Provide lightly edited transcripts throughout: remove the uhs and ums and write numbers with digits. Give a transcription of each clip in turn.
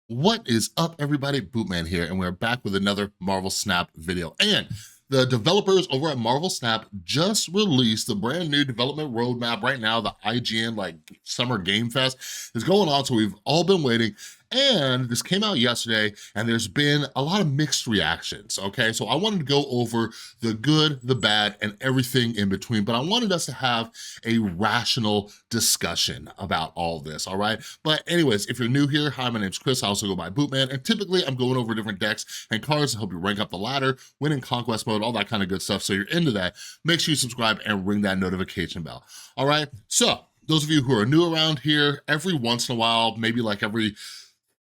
What is up, everybody? Bootman here, and we're back with another Marvel Snap video. And the developers over at Marvel Snap just released the brand new development roadmap right now. The IGN Summer Game Fest is going on, so we've all been waiting. And this came out yesterday, and there's been a lot of mixed reactions, okay? So I wanted to go over the good, the bad, and everything in between, but I wanted us to have a rational discussion about all this, all right? But anyways, if you're new here, hi, my name's Chris. I also go by Bootman, and typically I'm going over different decks and cards to help you rank up the ladder, win in conquest mode, all that kind of good stuff. So you're into that, make sure you subscribe and ring that notification bell, all right? So those of you who are new around here, every once in a while, maybe like every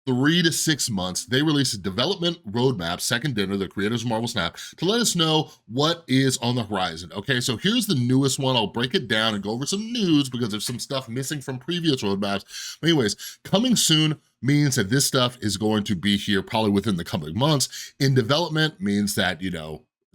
3 to 6 months, they release a development roadmap, second dinner, the creators of Marvel Snap, to let us know what is on the horizon, okay? So here's the newest one. I'll break it down and go over some news because there's some stuff missing from previous roadmaps. But anyways, coming soon means that this stuff is going to be here probably within the coming months. In development means that,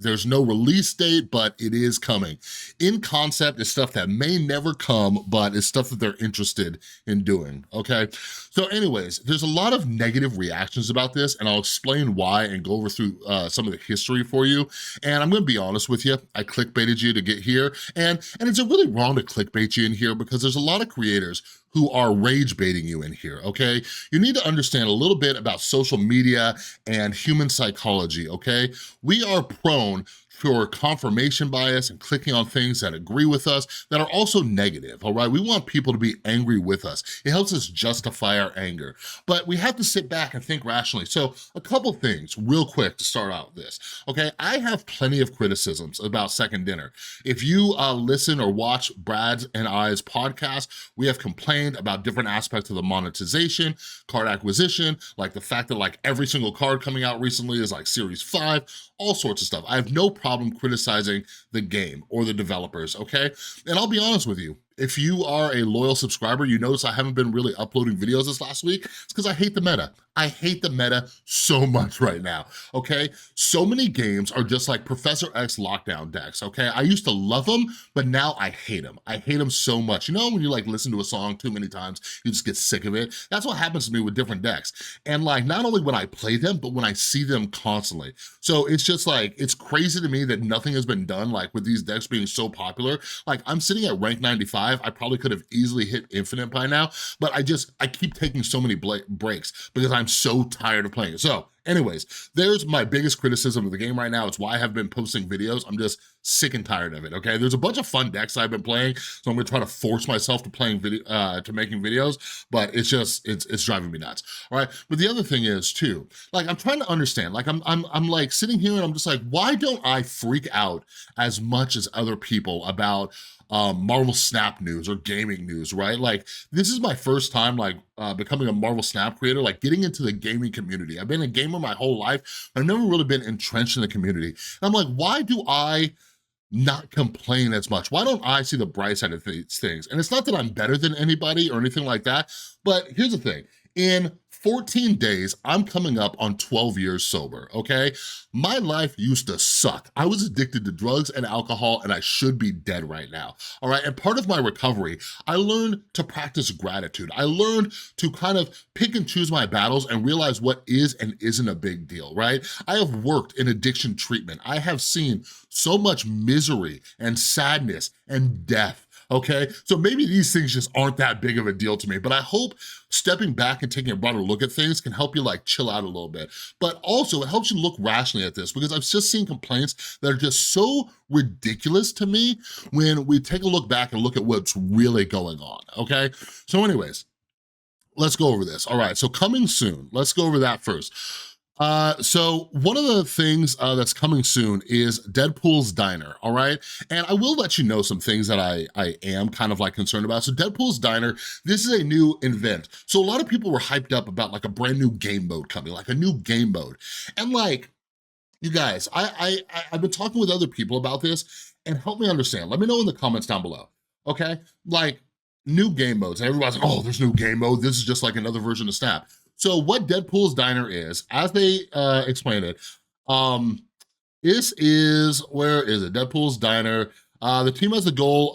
there's no release date, but it is coming. In concept is stuff that may never come, but it's stuff that they're interested in doing, okay? So anyways, there's a lot of negative reactions about this, and I'll explain why and go over through some of the history for you. And I'm gonna be honest with you, I clickbaited you to get here, and it's really wrong to clickbait you in here because there's a lot of creators who are rage baiting you in here, okay? You need to understand a little bit about social media and human psychology, okay? We are prone for confirmation bias and clicking on things that agree with us that are also negative, all right? We want people to be angry with us. It helps us justify our anger, but we have to sit back and think rationally. So a couple things real quick to start out with this, okay? I have plenty of criticisms about Second Dinner. If you listen or watch Brad's and I's podcast, we have complained about different aspects of the monetization, card acquisition, like the fact that like every single card coming out recently is like Series 5, all sorts of stuff. I have no problem criticizing the game or the developers, okay? And I'll be honest with you, if you are a loyal subscriber, you notice I haven't been really uploading videos this last week. It's because I hate the meta. I hate the meta so much right now, okay? So many games are just like Professor X lockdown decks, okay? I used to love them, but now I hate them. I hate them so much. You know when you like listen to a song too many times, you just get sick of it? That's what happens to me with different decks. And like, not only when I play them, but when I see them constantly. So it's just like, it's crazy to me that nothing has been done like with these decks being so popular. Like I'm sitting at rank 95, I probably could have easily hit infinite by now, but I keep taking so many breaks because I'm so tired of playing it. So anyways, there's my biggest criticism of the game right now. It's why I have been posting videos. I'm just sick and tired of it, okay? There's a bunch of fun decks I've been playing, so I'm gonna try to force myself to making videos, but it's driving me nuts, all right? But the other thing is too, like I'm trying to understand, like I'm like sitting here and I'm just like, why don't I freak out as much as other people about Marvel Snap news or gaming news, right? Like this is my first time like becoming a Marvel Snap creator, like getting into the gaming community. I've been a gamer my whole life. I've never really been entrenched in the community. And I'm like, why do I not complain as much? Why don't I see the bright side of these things? And it's not that I'm better than anybody or anything like that, but here's the thing. In 14 days, I'm coming up on 12 years sober, okay? My life used to suck. I was addicted to drugs and alcohol and I should be dead right now, all right? And part of my recovery, I learned to practice gratitude. I learned to kind of pick and choose my battles and realize what is and isn't a big deal, right? I have worked in addiction treatment. I have seen so much misery and sadness and death, okay? So maybe these things just aren't that big of a deal to me, but I hope stepping back and taking a broader look at things can help you like chill out a little bit. But also it helps you look rationally at this because I've just seen complaints that are just so ridiculous to me when we take a look back and look at what's really going on, okay? So anyways, let's go over this. All right, so coming soon, let's go over that first. So one of the things that's coming soon is Deadpool's Diner, all right? And I will let you know some things that I am kind of like concerned about. So Deadpool's Diner, this is a new event. So a lot of people were hyped up about like a brand new game mode coming, like a new game mode. And like, you guys, I've been talking with other people about this and help me understand. Let me know in the comments down below, okay? Like new game modes, and everybody's like, oh, there's new game mode. This is just like another version of Snap. So what Deadpool's Diner is, as they explain it, this is, where is it? Deadpool's Diner. The team has the goal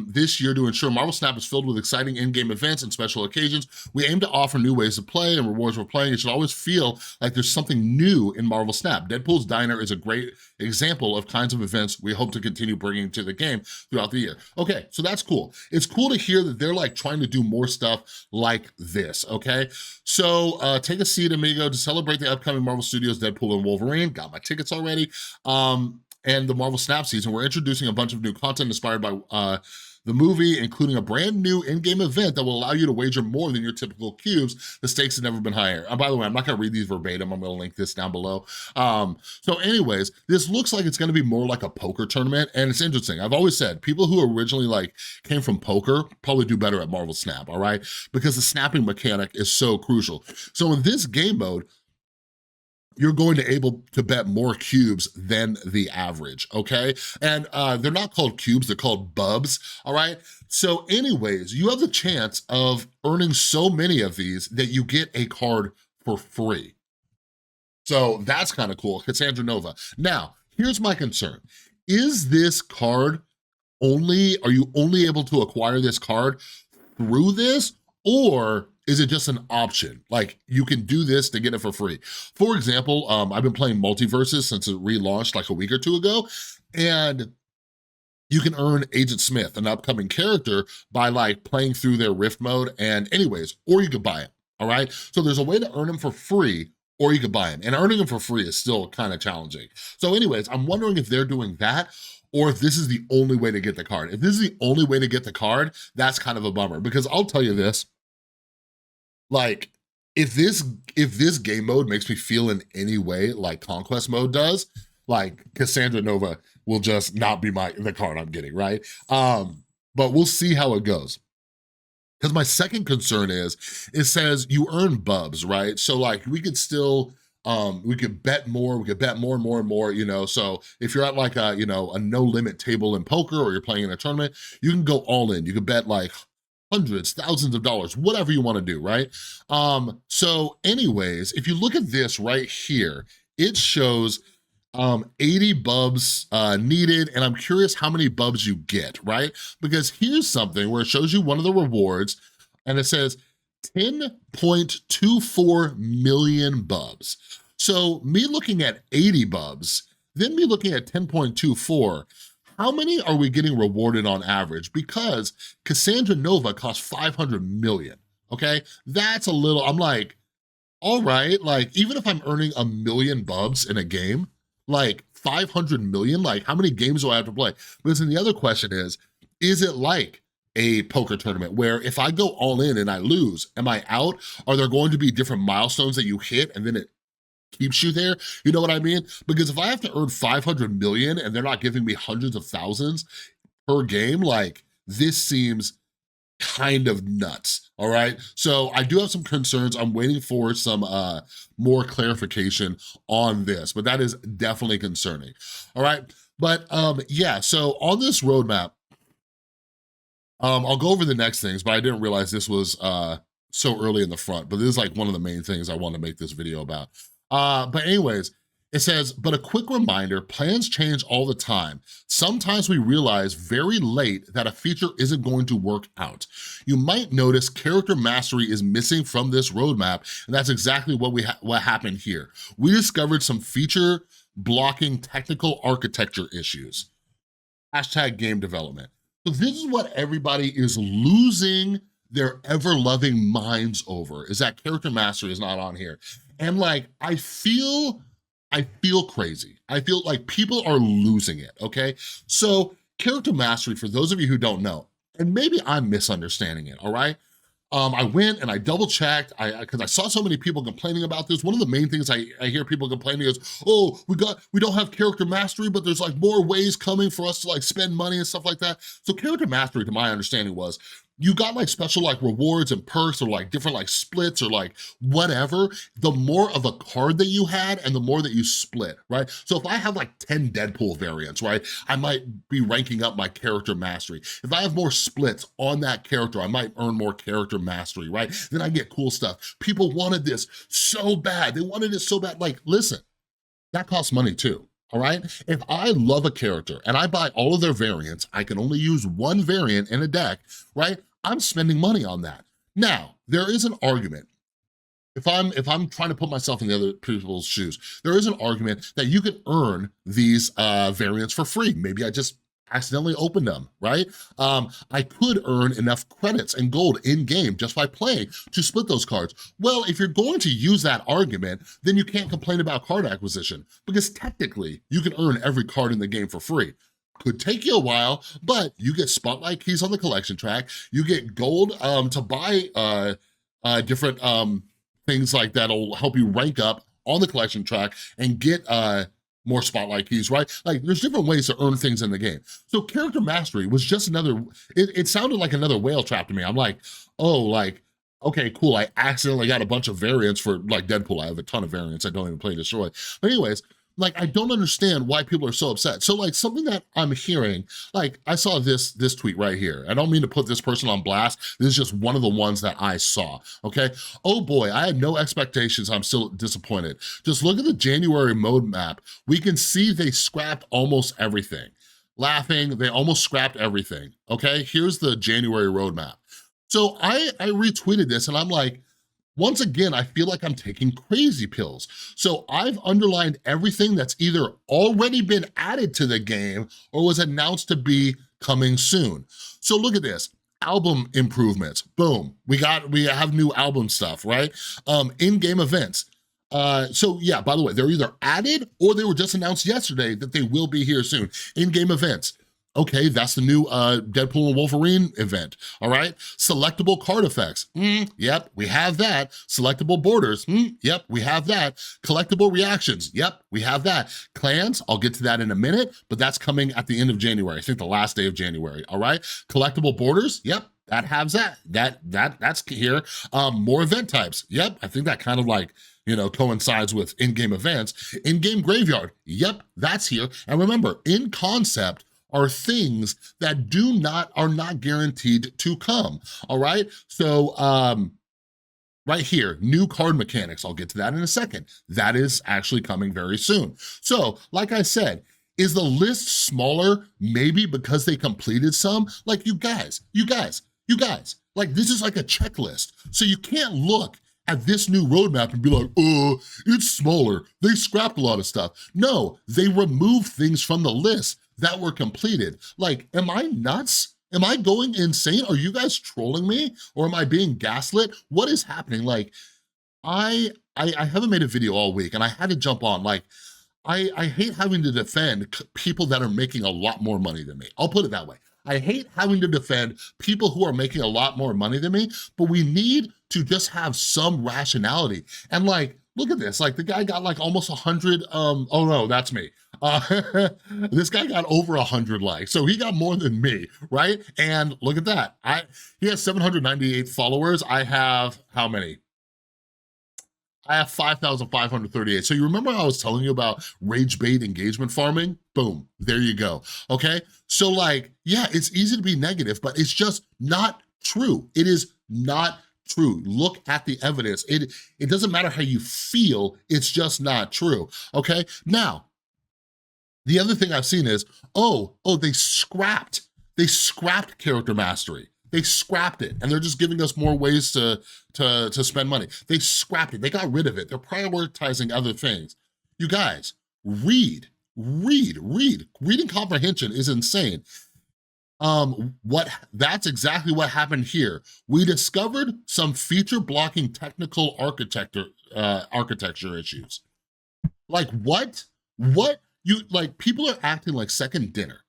this year to ensure Marvel Snap is filled with exciting in-game events and special occasions. We aim to offer new ways to play and rewards for playing. It should always feel like there's something new in Marvel Snap. Deadpool's Diner is a great example of kinds of events we hope to continue bringing to the game throughout the year. Okay, so that's cool. It's cool to hear that they're like trying to do more stuff like this, okay? So take a seat, amigo, to celebrate the upcoming Marvel Studios Deadpool and Wolverine. Got my tickets already. And the Marvel Snap season, we're introducing a bunch of new content inspired by the movie, including a brand new in-game event that will allow you to wager more than your typical cubes. The stakes have never been higher. And by the way, I'm not gonna read these verbatim. I'm gonna link this down below. So anyways, this looks like it's gonna be more like a poker tournament, and it's interesting. I've always said, people who originally like came from poker probably do better at Marvel Snap, all right? Because the snapping mechanic is so crucial. So in this game mode, you're going to able to bet more cubes than the average, okay? And they're not called cubes, they're called bubs, all right? So anyways, you have the chance of earning so many of these that you get a card for free. So that's kind of cool, Cassandra Nova. Now, here's my concern. Is this card are you only able to acquire this card through this, or is it just an option? Like, you can do this to get it for free. For example, I've been playing Multiverses since it relaunched like a week or two ago, and you can earn Agent Smith, an upcoming character, by like playing through their Rift mode, and anyways, or you could buy him, all right? So there's a way to earn him for free, or you could buy him, and earning him for free is still kind of challenging. So anyways, I'm wondering if they're doing that, or if this is the only way to get the card. If this is the only way to get the card, that's kind of a bummer, because I'll tell you this, like, if this game mode makes me feel in any way like Conquest mode does, like Cassandra Nova will just not be the card I'm getting, right? But we'll see how it goes. Because my second concern is, it says you earn bubs, right? So like we could still, we could bet more and more and more, you know? So if you're at like a, you know, a no limit table in poker, or you're playing in a tournament, you can go all in. You can bet like hundreds, thousands of dollars, whatever you wanna do, right? So anyways, if you look at this right here, it shows 80 bubs needed, and I'm curious how many bubs you get, right? Because here's something where it shows you one of the rewards, and it says 10.24 million bubs. So me looking at 80 bubs, then me looking at 10.24, how many are we getting rewarded on average? Because Cassandra Nova costs 500 million, okay? That's a little, I'm like, all right, like even if I'm earning 1 million bubs in a game, like 500 million, like how many games do I have to play? Because then the other question is it like a poker tournament where if I go all in and I lose, am I out? Are there going to be different milestones that you hit and then it keeps you there? You know what I mean? Because if I have to earn 500 million and they're not giving me hundreds of thousands per game, like this seems kind of nuts, all right? So I do have some concerns. I'm waiting for some more clarification on this, but that is definitely concerning, all right? But yeah, so on this roadmap, I'll go over the next things, but I didn't realize this was so early in the front, but this is like one of the main things I want to make this video about. But anyways, it says, but a quick reminder, plans change all the time. Sometimes we realize very late that a feature isn't going to work out. You might notice character mastery is missing from this roadmap, and that's exactly what happened here. We discovered some feature blocking technical architecture issues. Hashtag game development. So this is what everybody is losing their ever-loving minds over, is that character mastery is not on here. And like, I feel crazy. I feel like people are losing it, okay? So character mastery, for those of you who don't know, and maybe I'm misunderstanding it, all right? I went and I double checked, because I saw so many people complaining about this. One of the main things I hear people complaining is, oh, we don't have character mastery, but there's like more ways coming for us to like spend money and stuff like that. So character mastery, to my understanding, was you got like special like rewards and perks, or like different like splits, or like whatever, the more of a card that you had and the more that you split, right? So if I have like 10 Deadpool variants, right, I might be ranking up my character mastery. If I have more splits on that character, I might earn more character mastery, right? Then I get cool stuff. People wanted this so bad. They wanted it so bad. Like, listen, that costs money too. all right? If I love a character and I buy all of their variants, I can only use one variant in a deck, right? I'm spending money on that. Now, there is an argument. If I'm trying to put myself in the other people's shoes, there is an argument that you can earn these variants for free. Maybe I just accidentally opened them, right? I could earn enough credits and gold in-game just by playing to split those cards. Well, if you're going to use that argument, then you can't complain about card acquisition, because technically you can earn every card in the game for free. Could take you a while, but you get spotlight keys on the collection track, you get gold to buy different things like that'll help you rank up on the collection track and get more spotlight keys, right? Like, there's different ways to earn things in the game. So character mastery was just another, it sounded like another whale trap to me. I'm like, oh, like, okay, cool, I accidentally got a bunch of variants for, like, Deadpool. I have a ton of variants I don't even play and destroy. But anyways, like, I don't understand why people are so upset. So, like, something that I'm hearing, like, I saw this tweet right here. I don't mean to put this person on blast. This is just one of the ones that I saw, okay? Oh boy, I had no expectations. I'm still disappointed. Just look at the January mode map. We can see they scrapped almost everything. Laughing, they almost scrapped everything, okay? Here's the January roadmap. So I retweeted this and I'm like, once again, I feel like I'm taking crazy pills. So I've underlined everything that's either already been added to the game or was announced to be coming soon. So look at this, album improvements, boom. We have new album stuff, right? In-game events. So yeah, by the way, they're either added or they were just announced yesterday that they will be here soon. In-game events. Okay, that's the new Deadpool and Wolverine event, all right? Selectable card effects, yep, we have that. Selectable borders, yep, we have that. Collectible reactions, yep, we have that. Clans, I'll get to that in a minute, but that's coming at the end of January, I think the last day of January, all right? Collectible borders, yep, that has that. That's here. More event types, yep, I think that kind of like, you know, coincides with in-game events. In-game graveyard, yep, that's here. And remember, in concept, are things that are not guaranteed to come, all right? So right here, new card mechanics, I'll get to that in a second. That is actually coming very soon. So like I said, is the list smaller maybe because they completed some? Like you guys, like this is like a checklist. So you can't look at this new roadmap and be like, oh, it's smaller. They scrapped a lot of stuff. No, they removed things from the list that were completed. Like, am I nuts? Am I going insane? Are you guys trolling me? Or am I being gaslit? What is happening? Like, I haven't made a video all week and I had to jump on. Like, I hate having to defend people that are making a lot more money than me. I'll put it that way. I hate having to defend people who are making a lot more money than me, but we need to just have some rationality. And like, look at this, like the guy got like almost 100, oh no, that's me. This guy got over 100 likes, so he got more than me, right? And look at that, he has 798 followers. I have how many? I have 5,538. So you remember I was telling you about rage bait engagement farming? Boom, there you go, okay? So like, yeah, it's easy to be negative, but it's just not true. It is not true. Look at the evidence. It doesn't matter how you feel, it's just not true, okay? Now, the other thing I've seen is, they scrapped character mastery. They scrapped it, and they're just giving us more ways to spend money. They scrapped it, they got rid of it. They're prioritizing other things. You guys, read. Reading comprehension is insane. That's exactly what happened here. We discovered some feature blocking technical architecture issues. Like what? People are acting like second dinner.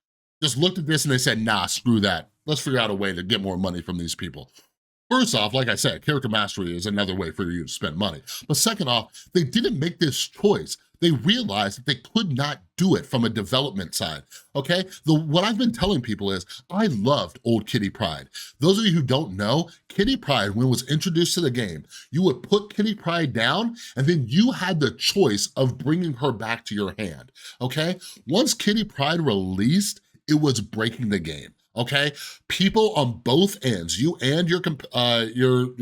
Just looked at this and they said, nah, screw that. Let's figure out a way to get more money from these people. First off, like I said, character mastery is another way for you to spend money. But second off, they didn't make this choice. They realized that they could not do it from a development side, okay? What I've been telling people is, I loved old Kitty Pryde. Those of you who don't know, Kitty Pryde, when it was introduced to the game, you would put Kitty Pryde down, and then you had the choice of bringing her back to your hand, okay? Once Kitty Pryde released, it was breaking the game. Okay, people on both ends, you and your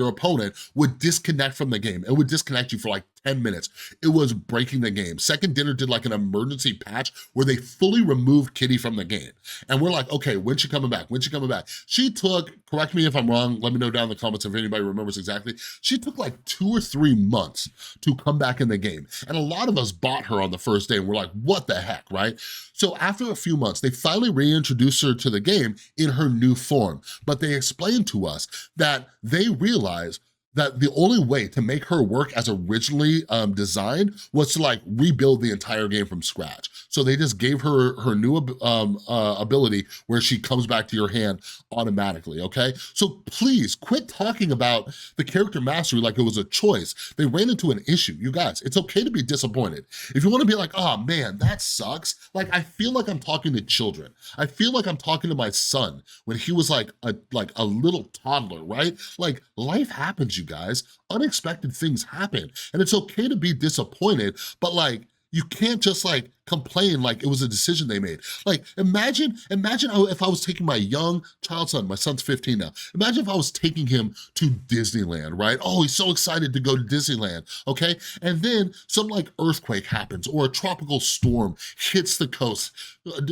opponent, would disconnect from the game. It would disconnect you for like 10 minutes. It was breaking the game. Second Dinner did like an emergency patch where they fully removed Kitty from the game. And we're like, okay, when's she coming back? When's she coming back? She took, correct me if I'm wrong, let me know down in the comments if anybody remembers exactly, she took like 2 or 3 months to come back in the game. And a lot of us bought her on the first day and we're like, what the heck, right? So after a few months, they finally reintroduced her to the game in her new form. But they explained to us that they realized that the only way to make her work as originally designed was to like rebuild the entire game from scratch. So they just gave her her new ability where she comes back to your hand automatically, okay? So please quit talking about the character mastery like it was a choice. They ran into an issue. You guys, it's okay to be disappointed. If you wanna be like, oh man, that sucks, like I feel like I'm talking to children. I feel like I'm talking to my son when he was like a little toddler, right? Like life happens, you guys. Unexpected things happen. And it's okay to be disappointed, but like, you can't just like complain like it was a decision they made. Like imagine if I was taking my young child son, my son's 15 now. Imagine if I was taking him to Disneyland, right? Oh, he's so excited to go to Disneyland, okay? And then some like earthquake happens or a tropical storm hits the coast.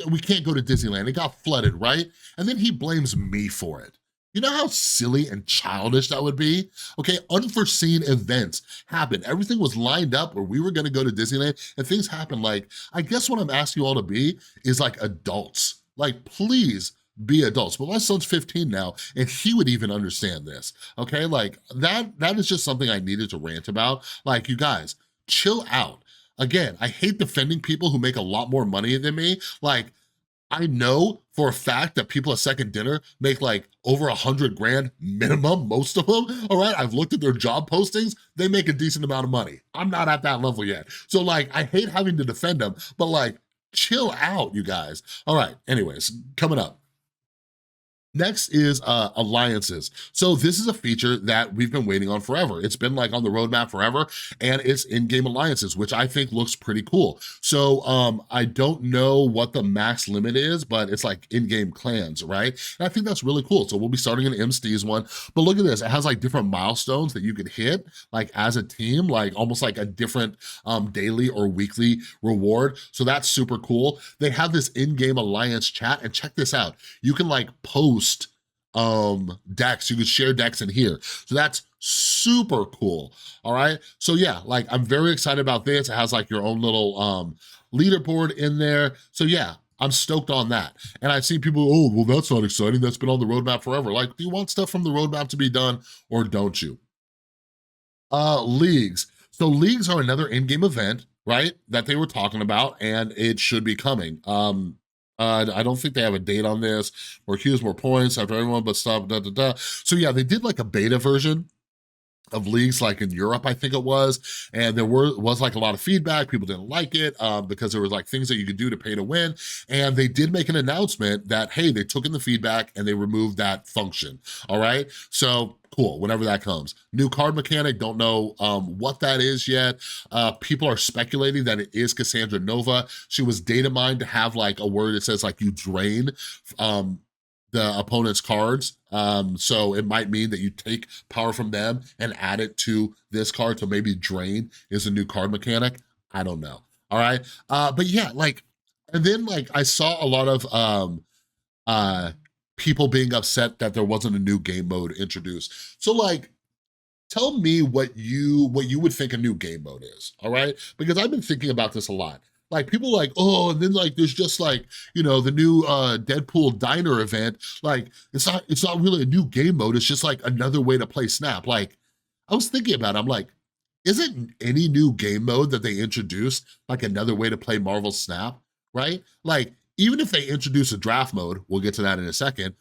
We can't go to Disneyland, it got flooded, right? And then he blames me for it. You know how silly and childish that would be? Okay, unforeseen events happen. Everything was lined up where we were gonna go to Disneyland and things happen. Like, I guess what I'm asking you all to be is like adults. Like, please be adults. But my son's 15 now and he would even understand this, okay? Like, that is just something I needed to rant about. Like, you guys, chill out. Again, I hate defending people who make a lot more money than me. Like, I know for a fact that people at Second Dinner make like over 100 grand minimum, most of them, all right? I've looked at their job postings, they make a decent amount of money. I'm not at that level yet. So like, I hate having to defend them, but like, chill out, you guys. All right, anyways, coming up. Next is alliances. So this is a feature that we've been waiting on forever. It's been like on the roadmap forever, and it's in-game alliances, which I think looks pretty cool. So I don't know what the max limit is, but it's like in-game clans, right? And I think that's really cool. So we'll be starting an MSTs one, but look at this. It has like different milestones that you could hit like as a team, like almost like a different daily or weekly reward. So that's super cool. They have this in-game alliance chat, and check this out. You can like post decks, you could share decks in here. So that's super cool, all right? So yeah, like I'm very excited about this. It has like your own little leaderboard in there. So yeah, I'm stoked on that. And I've seen people, oh, well, that's not exciting. That's been on the roadmap forever. Like, do you want stuff from the roadmap to be done or don't you? Leagues. So leagues are another in-game event, right, that they were talking about, and it should be coming. I don't think they have a date on this. More queues, more points after everyone but stop, da, da, da. So yeah, they did like a beta version of leagues like in Europe, I think it was, and there was like a lot of feedback. People didn't like it because there was like things that you could do to pay to win, and they did make an announcement that, hey, they took in the feedback and they removed that function, all right? So cool, whenever that comes. New card mechanic, don't know what that is yet. People are speculating that it is Cassandra Nova. She was data mined to have like a word that says like you drain the opponent's cards. So it might mean that you take power from them and add it to this card, so maybe drain is a new card mechanic. I don't know, all right? But yeah, like, and then like I saw a lot of people being upset that there wasn't a new game mode introduced. So like, tell me what you would think a new game mode is, all right? Because I've been thinking about this a lot. Like people like, oh, and then like there's just like, you know, the new Deadpool Diner event. Like it's not really a new game mode. It's just like another way to play Snap. Like I was thinking about it, I'm like, isn't any new game mode that they introduced like another way to play Marvel Snap, right? Like even if they introduce a draft mode, we'll get to that in a second,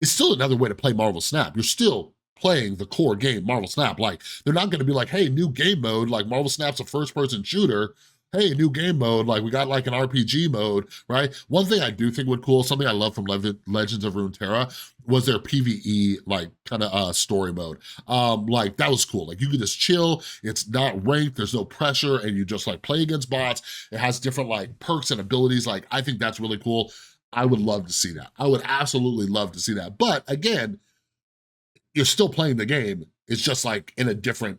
it's still another way to play Marvel Snap. You're still playing the core game, Marvel Snap. Like they're not gonna be like, hey, new game mode, like Marvel Snap's a first-person shooter, hey, new game mode, like we got like an RPG mode, right? One thing I do think would cool, something I love from Legends of Runeterra was their PvE like kind of story mode. Like that was cool. Like you could just chill, it's not ranked, there's no pressure, and you just like play against bots. It has different like perks and abilities. Like I think that's really cool. I would love to see that. I would absolutely love to see that. But again, you're still playing the game. It's just like in a different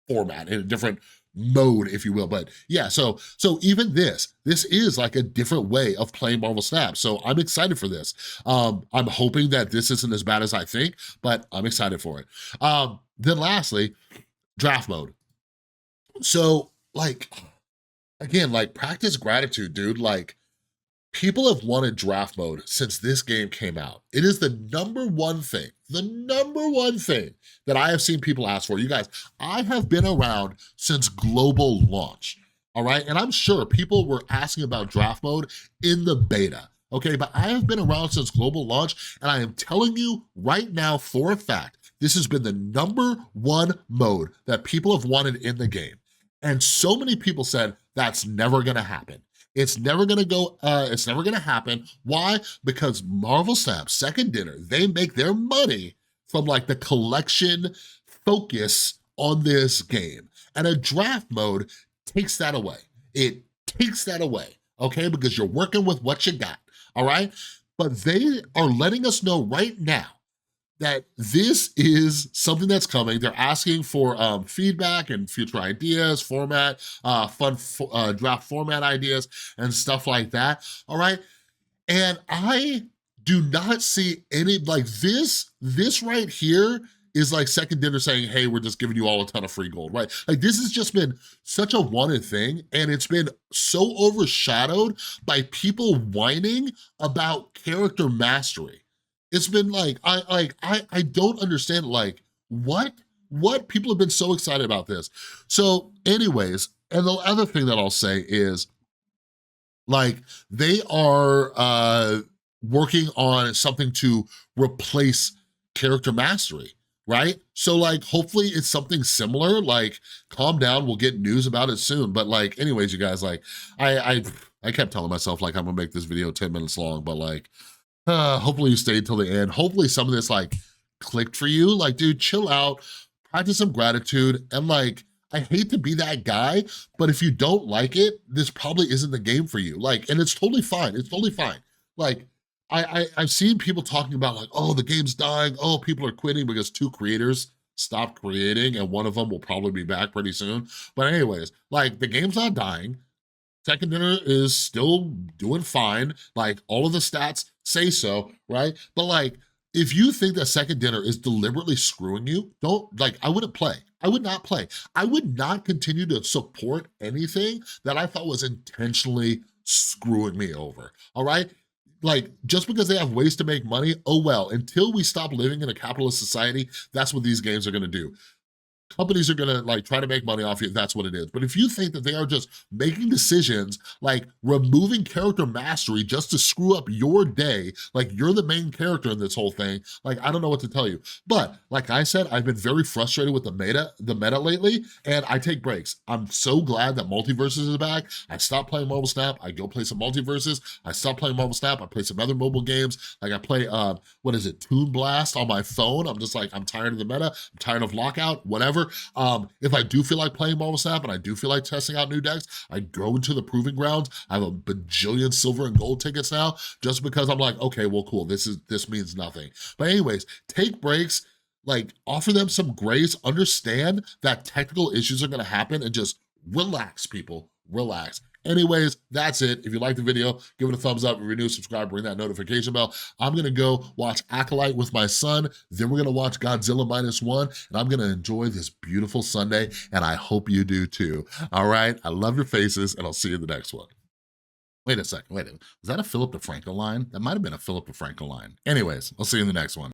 format, in a different mode, if you will. But yeah, so even this is like a different way of playing Marvel Snap. So I'm excited for this. I'm hoping that this isn't as bad as I think, but I'm excited for it. Then lastly, draft mode. So like, again, like practice gratitude, dude. Like, people have wanted draft mode since this game came out. It is the number one thing that I have seen people ask for. You guys, I have been around since global launch, all right? And I'm sure people were asking about draft mode in the beta, okay? But I have been around since global launch, and I am telling you right now for a fact, this has been the number one mode that people have wanted in the game. And so many people said, that's never gonna happen. It's never gonna happen. Why? Because Marvel Snap, Second Dinner, they make their money from like the collection focus on this game. And a draft mode takes that away. It takes that away, okay? Because you're working with what you got, all right? But they are letting us know right now that this is something that's coming. They're asking for feedback and future ideas, format, draft format ideas, and stuff like that, all right? And I do not see any, like this right here is like Second Dinner saying, hey, we're just giving you all a ton of free gold, right? Like this has just been such a wanted thing, and it's been so overshadowed by people whining about character mastery. It's been like, I don't understand, like, what people have been so excited about this. So anyways, and the other thing that I'll say is, like, they are working on something to replace character mastery, right? So like, hopefully it's something similar, like, calm down, we'll get news about it soon. But like, anyways, you guys, like, I kept telling myself, like, I'm gonna make this video 10 minutes long, but like, hopefully you stayed till the end. Hopefully some of this like clicked for you. Like, dude, chill out, practice some gratitude. And like, I hate to be that guy, but if you don't like it, this probably isn't the game for you. Like, and it's totally fine. It's totally fine. Like, I've seen people talking about like, oh, the game's dying. Oh, people are quitting because 2 creators stopped creating, and one of them will probably be back pretty soon. But anyways, like, the game's not dying. Second Dinner is still doing fine. Like, all of the stats say so, right? But like, if you think that Second Dinner is deliberately screwing you, don't, like, I wouldn't play. I would not play. I would not continue to support anything that I thought was intentionally screwing me over, all right? Like, just because they have ways to make money, oh well, until we stop living in a capitalist society, that's what these games are gonna do. Companies are gonna like try to make money off you, that's what it is. But if you think that they are just making decisions like removing character mastery just to screw up your day, like you're the main character in this whole thing, like I don't know what to tell you. But like I said, I've been very frustrated with the meta lately, and I take breaks. I'm so glad that Multiverses is back. I stopped playing Marvel Snap, I go play some Multiverses. I stopped playing Marvel Snap, I play some other mobile games. Like I play, what is it, Toon Blast on my phone. I'm just like, I'm tired of the meta, I'm tired of Lockout, whatever. If I do feel like playing Marvel Snap and I do feel like testing out new decks, I go into the proving grounds. I have a bajillion silver and gold tickets now, just because I'm like, okay, well, cool, this means nothing. But anyways, take breaks, like offer them some grace, understand that technical issues are gonna happen, and just relax, people, relax. Anyways, that's it. If you liked the video, give it a thumbs up. If you're new, subscribe, ring that notification bell. I'm gonna go watch Acolyte with my son, then we're gonna watch Godzilla -1, and I'm gonna enjoy this beautiful Sunday, and I hope you do too. All right, I love your faces, and I'll see you in the next one. Wait a second, was that a Philip DeFranco line? That might've been a Philip DeFranco line. Anyways, I'll see you in the next one.